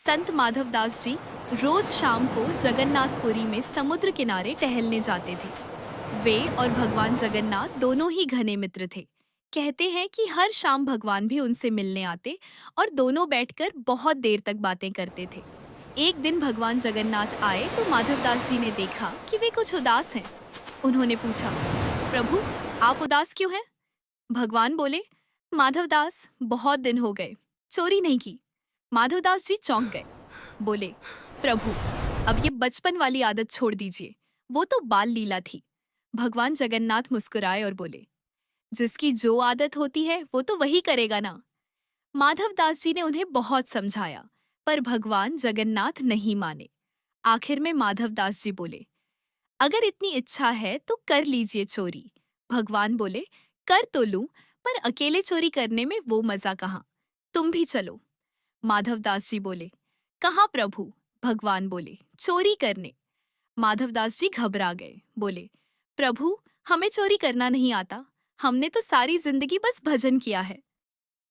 संत माधवदास जी रोज शाम को जगन्नाथपुरी में समुद्र किनारे टहलने जाते थे। वे और भगवान जगन्नाथ दोनों ही घने मित्र थे। कहते हैं कि हर शाम भगवान भी उनसे मिलने आते और दोनों बैठकर बहुत देर तक बातें करते थे। एक दिन भगवान जगन्नाथ आए तो माधवदास जी ने देखा कि वे कुछ उदास हैं। उन्होंने पूछा, प्रभु, आप उदास क्यों हैं? भगवान बोले, माधवदास, बहुत दिन हो गए, चोरी नहीं की। माधवदास जी चौंक गए। बोले, प्रभु, अब ये बचपन वाली आदत छोड़ दीजिए, वो तो बाल लीला थी। भगवान जगन्नाथ मुस्कुराए और बोले, जिसकी जो आदत होती है वो तो वही करेगा ना। माधवदास जी ने उन्हें बहुत समझाया, पर भगवान जगन्नाथ नहीं माने। आखिर में माधवदास जी बोले, अगर इतनी इच्छा है तो कर लीजिए चोरी। भगवान बोले, कर तो लूं, पर अकेले चोरी करने में वो मजा कहाँ, तुम भी चलो। माधवदास जी बोले, कहाँ प्रभु? भगवान बोले, चोरी करने। माधवदास जी घबरा गए। बोले, प्रभु, हमें चोरी करना नहीं आता, हमने तो सारी जिंदगी बस भजन किया है।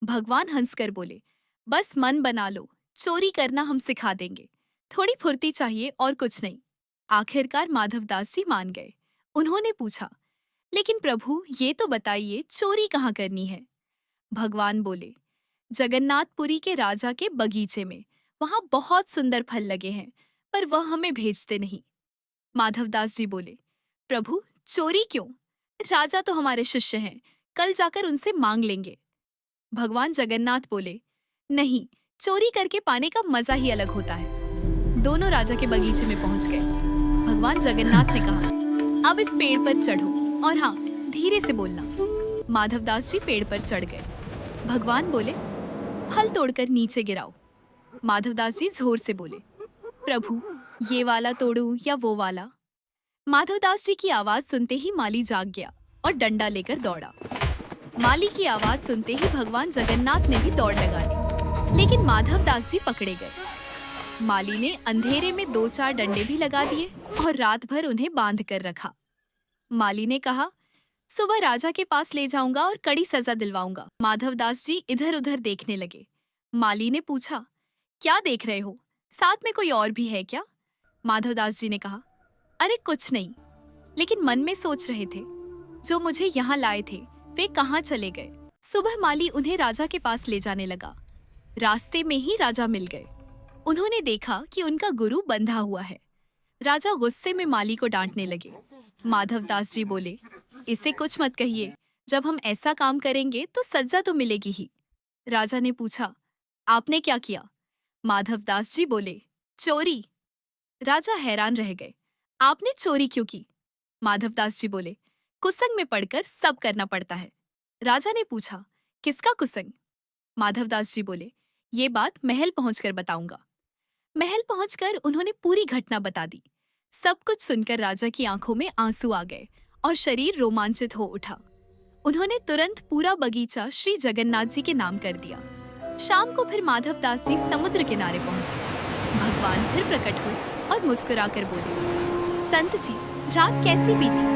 भगवान हंसकर बोले, बस मन बना लो, चोरी करना हम सिखा देंगे। थोड़ी फुर्ती चाहिए और कुछ नहीं। आखिरकार माधवदास जी मान गए। उन्होंने पूछा, लेकिन प्रभु, ये तो बताइए चोरी कहाँ करनी है? भगवान बोले, जगन्नाथपुरी के राजा के बगीचे में, वहां बहुत सुंदर फल लगे हैं, पर वह हमें भेजते नहीं। माधवदास जी बोले, प्रभु, चोरी क्यों? राजा तो हमारे शिष्य हैं, कल जाकर उनसे मांग लेंगे। भगवान जगन्नाथ बोले, नहीं, चोरी करके पाने का मजा ही अलग होता है। दोनों राजा के बगीचे में पहुंच गए। भगवान जगन्नाथ ने कहा, अब इस पेड़ पर चढ़ो और हाँ, धीरे से बोलना। माधवदास जी पेड़ पर चढ़ गए। भगवान बोले, फल तोड़कर नीचे गिराओ। माधवदास जी जोर से बोले, प्रभु, ये वाला तोड़ूं या वो वाला? माधवदास जी की आवाज सुनते ही माली जाग गया और डंडा लेकर दौड़ा। माली की आवाज सुनते ही भगवान जगन्नाथ ने भी दौड़ लगा ली, लेकिन माधवदास जी पकड़े गए। माली ने अंधेरे में 2-4 डंडे भी लगा दिए और रात भर उन्हें बांध कर रखा। माली ने कहा, सुबह राजा के पास ले जाऊंगा और कड़ी सजा दिलवाऊंगा। माधवदास जी इधर उधर देखने लगे। माली ने पूछा, क्या देख रहे हो? साथ में कोई और भी है क्या? माधवदास जी ने कहा, अरे कुछ नहीं, लेकिन मन में सोच रहे थे, जो मुझे यहाँ लाए थे वे कहाँ चले गए? सुबह माली उन्हें राजा के पास ले जाने लगा। रास्ते में ही राजा मिल गए। उन्होंने देखा कि उनका गुरु बंधा हुआ है। राजा गुस्से में माली को डांटने लगे। माधवदास जी बोले, इसे कुछ मत कहिए, जब हम ऐसा काम करेंगे तो सजा तो मिलेगी ही। राजा ने पूछा, आपने क्या किया? माधवदास जी बोले, चोरी। राजा हैरान रह गए। आपने चोरी क्यों की? माधवदास जी बोले, कुसंग में पड़कर सब करना पड़ता है। राजा ने पूछा, किसका कुसंग? माधवदास जी बोले, ये बात महल पहुंचकर बताऊंगा। महल पहुंचकर उन्होंने पूरी घटना बता दी। सब कुछ सुनकर राजा की आंखों में आंसू आ गए और शरीर रोमांचित हो उठा। उन्होंने तुरंत पूरा बगीचा श्री जगन्नाथ जी के नाम कर दिया। शाम को फिर माधवदास जी समुद्र किनारे पहुंचे। भगवान फिर प्रकट हुए और मुस्कुराकर बोले, संत जी, रात कैसी बीती?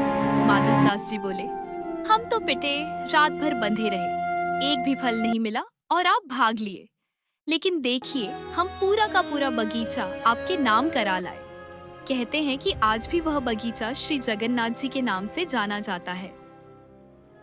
माधवदास जी बोले, हम तो पिटे रात भर बंधे रहे, एक भी फल नहीं मिला और आप भाग लिए। लेकिन देखिए, हम पूरा का पूरा बगीचा आपके नाम करा लाए। कहते हैं कि आज भी वह बगीचा श्री जगन्नाथ जी के नाम से जाना जाता है।